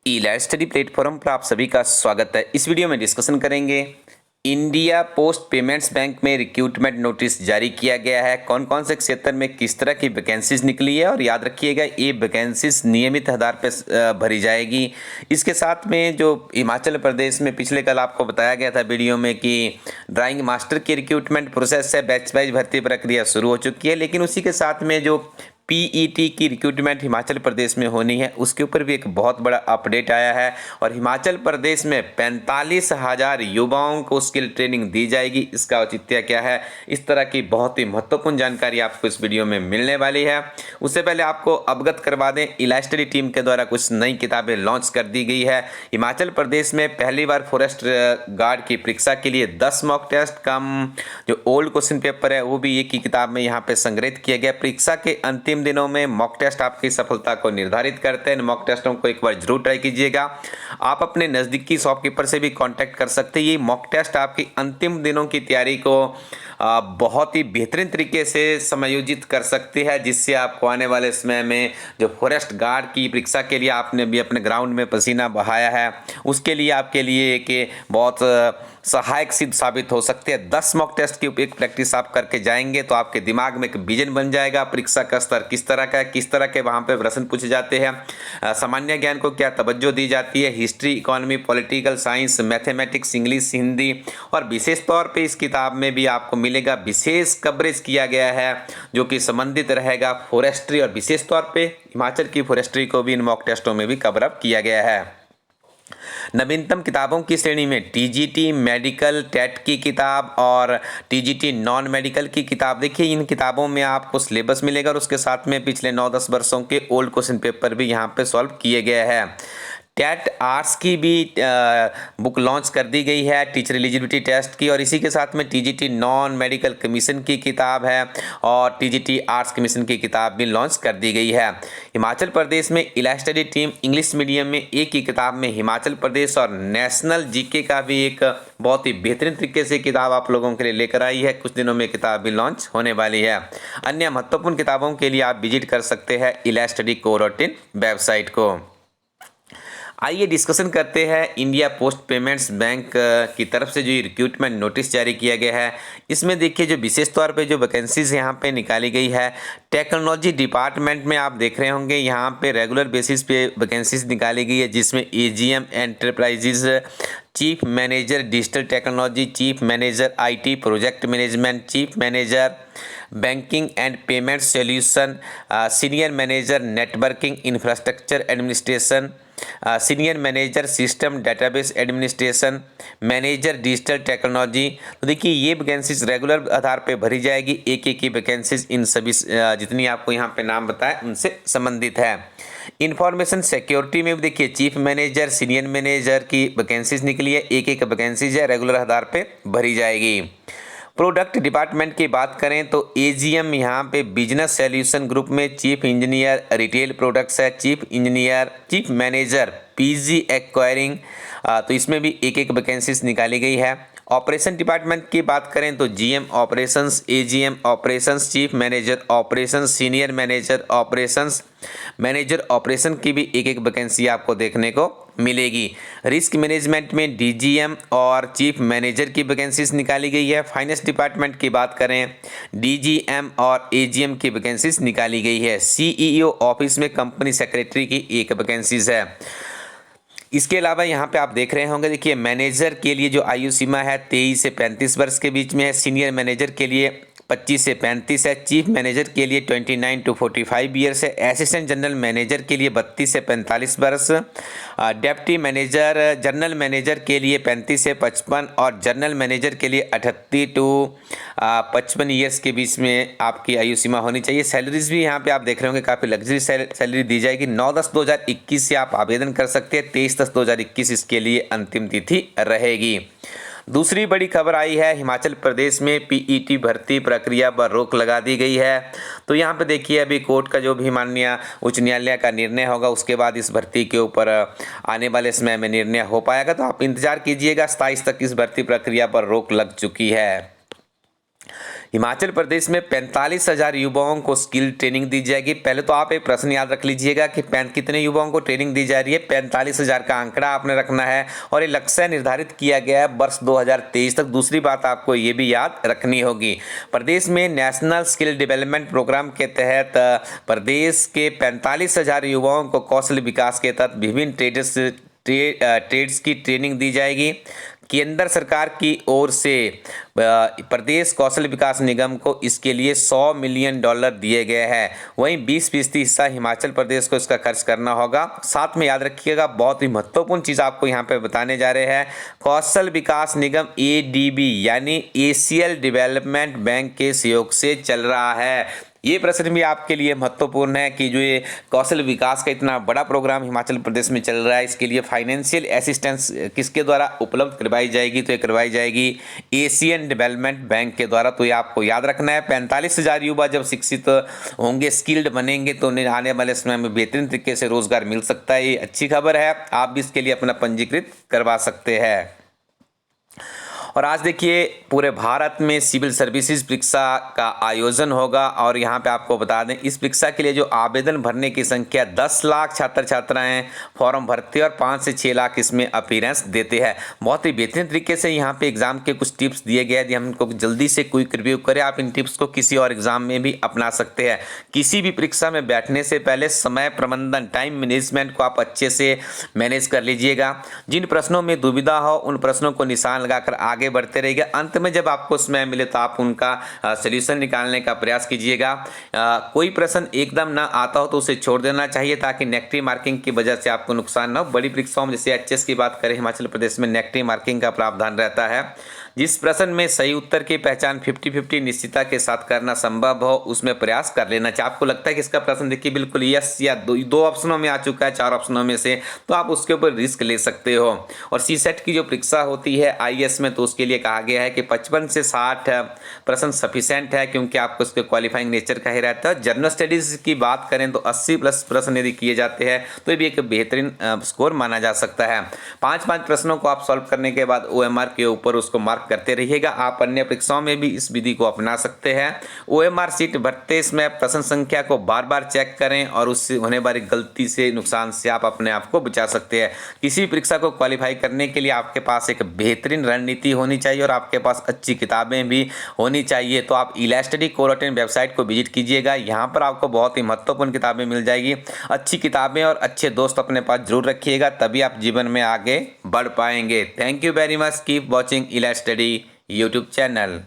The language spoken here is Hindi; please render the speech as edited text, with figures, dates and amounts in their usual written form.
ई लाइव स्टडी प्लेटफॉर्म पर आप सभी का स्वागत है। इस वीडियो में डिस्कशन करेंगे इंडिया पोस्ट पेमेंट्स बैंक में रिक्रूटमेंट नोटिस जारी किया गया है। कौन कौन से क्षेत्र में किस तरह की वैकेंसीज निकली है और याद रखिएगा ये वैकेंसीज नियमित आधार पर भरी जाएगी। इसके साथ में जो हिमाचल प्रदेश में पिछले कल आपको बताया गया था वीडियो में कि ड्राइंग मास्टर की रिक्रूटमेंट प्रोसेस है, बैच वाइज भर्ती प्रक्रिया शुरू हो चुकी है, लेकिन उसी के साथ में जो पीईटी की रिक्रूटमेंट हिमाचल प्रदेश में होनी है उसके ऊपर भी एक बहुत बड़ा अपडेट आया है और हिमाचल प्रदेश में 45,000 युवाओं को स्किल ट्रेनिंग दी जाएगी। इसका औचित्य क्या है, इस तरह की बहुत ही महत्वपूर्ण जानकारी आपको इस वीडियो में मिलने वाली है। उससे पहले आपको अवगत करवा दें, इलास्टडी टीम के द्वारा कुछ नई किताबें लॉन्च कर दी गई है। हिमाचल प्रदेश में पहली बार फॉरेस्ट गार्ड की परीक्षा के लिए 10 मॉक टेस्ट कम जो ओल्ड क्वेश्चन पेपर है वो भी एक ही किताब में यहाँ पे संग्रहित किया गया। परीक्षा के अंतिम दिनों में मॉक टेस्ट आपकी सफलता को निर्धारित करते हैं। मॉक टेस्टों को एक बार जरूर ट्राई कीजिएगा। आप अपने नज़दीकी शॉपकीपर से भी कांटेक्ट कर सकते हैं। ये मॉक टेस्ट आपकी अंतिम दिनों की तैयारी को बहुत ही बेहतरीन तरीके से समायोजित कर सकती है, जिससे आपको आने वाले समय में जो फॉरेस्ट गार्ड की परीक्षा के लिए आपने भी अपने ग्राउंड में पसीना बहाया है उसके लिए आपके लिए एक बहुत सहायक सिद्ध साबित हो सकती है। 10 मॉक टेस्ट की एक प्रैक्टिस आप करके जाएंगे तो आपके दिमाग में एक विजन बन जाएगा। परीक्षा का स्तर किस तरह का है, किस तरह के वहाँ पे प्रश्न पूछे जाते हैं, सामान्य ज्ञान को क्या तवज्जो दी जाती है, history, economy, political science, mathematics, English, Hindi, और विशेष तौर पे इस किताब में भी आपको मिलेगा विशेष कवरेज किया गया है जो कि संबंधित रहेगा फॉरेस्ट्री, और विशेष तौर पे हिमाचल की फॉरेस्ट्री को भी इन मॉक टेस्टों में भी कवर अप किया गया है। नवीनतम किताबों की श्रेणी में टीजीटी मेडिकल टेट की किताब और टीजीटी नॉन मेडिकल की किताब। देखिए इन किताबों में आपको सिलेबस मिलेगा और उसके साथ में पिछले 9-10 वर्षों के ओल्ड क्वेश्चन पेपर भी यहाँ पे सॉल्व किए गए हैं। टेट आर्ट्स की भी बुक लॉन्च कर दी गई है, टीचर एलिजिबिलिटी टेस्ट की, और इसी के साथ में टीजीटी नॉन मेडिकल कमीशन की किताब है और टीजीटी आर्ट्स कमीशन की किताब भी लॉन्च कर दी गई है। हिमाचल प्रदेश में इलास्टडी टीम इंग्लिश मीडियम में एक ही किताब में हिमाचल प्रदेश और नेशनल जीके का भी एक बहुत ही बेहतरीन तरीके से किताब आप लोगों के लिए लेकर आई है। कुछ दिनों में किताब भी लॉन्च होने वाली है। अन्य महत्वपूर्ण किताबों के लिए आप विजिट कर सकते हैं इलास्टडी को.in वेबसाइट को। आइए डिस्कशन करते हैं इंडिया पोस्ट पेमेंट्स बैंक की तरफ से जो रिक्रूटमेंट नोटिस जारी किया गया है। इसमें देखिए जो विशेष तौर पे जो वैकेंसीज यहाँ पे निकाली गई है, टेक्नोलॉजी डिपार्टमेंट में आप देख रहे होंगे यहाँ पे रेगुलर बेसिस पे वैकेंसीज निकाली गई है, जिसमें AGM enterprises, chief manager digital technology, chief manager IT project management, chief manager banking and payment solution, senior manager networking infrastructure administration, senior manager system database administration, manager digital technology. तो देखिए ये वैकेंसीज रेगुलर आधार पे भरी जाएगी। एक एक की वैकेंसीज इन सभी जितनी आपको यहाँ पे नाम बताए उनसे संबंधित है। इंफॉर्मेशन सिक्योरिटी में भी देखिए चीफ मैनेजर, सीनियर मैनेजर की वैकेंसीज निकली है। एक एक वैकेंसीज है रेगुलर आधार पे भरी जाएगी। प्रोडक्ट डिपार्टमेंट की बात करें तो एजीएम यहाँ पे बिजनेस सॉल्यूशन ग्रुप में चीफ इंजीनियर रिटेल प्रोडक्ट्स है, chief engineer, chief manager PG acquiring, तो इसमें भी एक एक वैकेंसीज निकाली गई है। ऑपरेशन डिपार्टमेंट की बात करें तो GM operations, AGM operations, chief manager operations, senior manager operations, manager operation की भी एक एक वैकेंसी आपको देखने को मिलेगी। रिस्क मैनेजमेंट में डीजीएम और चीफ मैनेजर की वैकेंसीज निकाली गई है। फाइनेंस डिपार्टमेंट की बात करें डीजीएम और एजीएम की वैकेंसीज निकाली गई है। सीईओ ऑफिस में कंपनी सेक्रेटरी की एक वैकेंसीज है। इसके अलावा यहाँ पे आप देख रहे होंगे, देखिए मैनेजर के लिए जो आयु सीमा है 23 से 35 वर्ष के बीच में है, सीनियर मैनेजर के लिए 25 से 35 है, चीफ मैनेजर के लिए 29 to 45 ईयर्स है, असिस्टेंट जनरल मैनेजर के लिए 32 से 45 वर्ष, डेप्टी मैनेजर जनरल मैनेजर के लिए 35 से 55 और जनरल मैनेजर के लिए 38 to 55 ईयर्स के बीच में आपकी आयु सीमा होनी चाहिए। सैलरीज भी यहाँ पे आप देख रहे होंगे काफ़ी लग्जरी सैलरी दी जाएगी। 9/10/2021 से आप आवेदन कर सकते हैं। 23/10/2021 इसके लिए अंतिम तिथि रहेगी। दूसरी बड़ी खबर आई है, हिमाचल प्रदेश में पीईटी भर्ती प्रक्रिया पर रोक लगा दी गई है। तो यहाँ पे देखिए अभी कोर्ट का जो भी माननीय उच्च न्यायालय का निर्णय होगा उसके बाद इस भर्ती के ऊपर आने वाले समय में निर्णय हो पाएगा। तो आप इंतजार कीजिएगा। 27 तक इस भर्ती प्रक्रिया पर रोक लग चुकी है। हिमाचल प्रदेश में 45,000 युवाओं को स्किल ट्रेनिंग दी जाएगी। पहले तो आप एक प्रश्न याद रख लीजिएगा कि कितने युवाओं को ट्रेनिंग दी जा रही है। 45,000 का आंकड़ा आपने रखना है और ये लक्ष्य निर्धारित किया गया है वर्ष 2023 तक। दूसरी बात आपको ये भी याद रखनी होगी, प्रदेश में नेशनल स्किल डेवलपमेंट प्रोग्राम के तहत प्रदेश के 45,000 युवाओं को कौशल विकास के तहत विभिन्न ट्रेड्स की ट्रेनिंग दी जाएगी। केंद्र सरकार की ओर से प्रदेश कौशल विकास निगम को इसके लिए $100 मिलियन दिए गए हैं। वहीं 20% हिस्सा हिमाचल प्रदेश को इसका खर्च करना होगा। साथ में याद रखिएगा, बहुत ही महत्वपूर्ण चीज़ आपको यहाँ पे बताने जा रहे हैं, कौशल विकास निगम ADB यानी एशियल डेवलपमेंट बैंक के सहयोग से चल रहा है। ये प्रश्न भी आपके लिए महत्वपूर्ण है कि जो ये कौशल विकास का इतना बड़ा प्रोग्राम हिमाचल प्रदेश में चल रहा है, इसके लिए फाइनेंशियल असिस्टेंस किसके द्वारा उपलब्ध करवाई जाएगी? तो ये करवाई जाएगी एशियन डेवलपमेंट बैंक के द्वारा। तो ये आपको याद रखना है। 45,000 युवा जब शिक्षित होंगे, स्किल्ड बनेंगे, तो उन्हें आने वाले समय में बेहतरीन तरीके से रोजगार मिल सकता है। ये अच्छी खबर है, आप भी इसके लिए अपना पंजीकृत करवा सकते हैं। और आज देखिए, पूरे भारत में सिविल सर्विसेज परीक्षा का आयोजन होगा और यहाँ पे आपको बता दें, इस परीक्षा के लिए जो आवेदन भरने की संख्या 10 लाख छात्र छात्राएं फॉर्म भरते हैं और 5 से 6 लाख इसमें अपीयरेंस देते हैं। बहुत ही बेहतरीन तरीके से यहाँ पे एग्जाम के कुछ टिप्स दिए गए हैं, हम इनको जल्दी से क्विक रिव्यू करें। आप इन टिप्स को किसी और एग्जाम में भी अपना सकते हैं। किसी भी परीक्षा में बैठने से पहले समय प्रबंधन, टाइम मैनेजमेंट को आप अच्छे से मैनेज कर लीजिएगा। जिन प्रश्नों में दुविधा हो उन प्रश्नों को निशान लगाकर आगे बढ़ते रहिएगा। अंत में जब आपको समय मिले तो आप उनका सॉल्यूशन निकालने का प्रयास कीजिएगा। कोई प्रश्न एकदम ना आता हो तो उसे छोड़ देना चाहिए ताकि नेगेटिव मार्किंग की वजह से आपको नुकसान ना हो। बड़ी परीक्षाओं में जैसे HS की बात करें, हिमाचल प्रदेश में नेगेटिव मार्किंग का प्रावधान रहता है। जिस प्रश्न में सही उत्तर की पहचान 50-50 निश्चितता के साथ करना संभव हो उसमें प्रयास कर लेना चाहिए। आपको लगता है कि इसका प्रश्न देखिए बिल्कुल यस या दो ऑप्शनों में आ चुका है, 4 ऑप्शनों में से, तो आप उसके ऊपर रिस्क ले सकते हो। और CSET की जो परीक्षा होती है IAS में, तो उसके लिए कहा गया है कि 55 से 60 प्रश्न सफिशेंट है, क्योंकि आपको इसके क्वालिफाइंग नेचर का ही रहता है। जनरल स्टडीज की बात करें तो 80+ प्रश्न यदि किए जाते हैं तो ये भी एक बेहतरीन स्कोर माना जा सकता है। 5-5 प्रश्नों को आप सॉल्व करने के बाद OMR के ऊपर उसको मार्क करते रहिएगा। आप अन्य परीक्षाओं में भी इस विधि को अपना सकते हैं। OMR शीट भरते समय प्रश्न संख्या को बार बार चेक करें और उससे होने वाली गलती से, नुकसान से आप अपने आप को बचा सकते हैं। किसी भी परीक्षा को क्वालिफाई करने के लिए आपके पास एक बेहतरीन रणनीति होनी चाहिए और आपके पास अच्छी किताबें भी होनी चाहिए। तो आप इलास्टडी कोरोटिन वेबसाइट को विजिट कीजिएगा। यहाँ पर आपको बहुत ही महत्वपूर्ण किताबें मिल जाएगी। अच्छी किताबें और अच्छे दोस्त अपने पास जरूर रखिएगा, तभी आप जीवन में आगे बढ़ पाएंगे। Thank you very much. Keep watching Elastudy YouTube channel.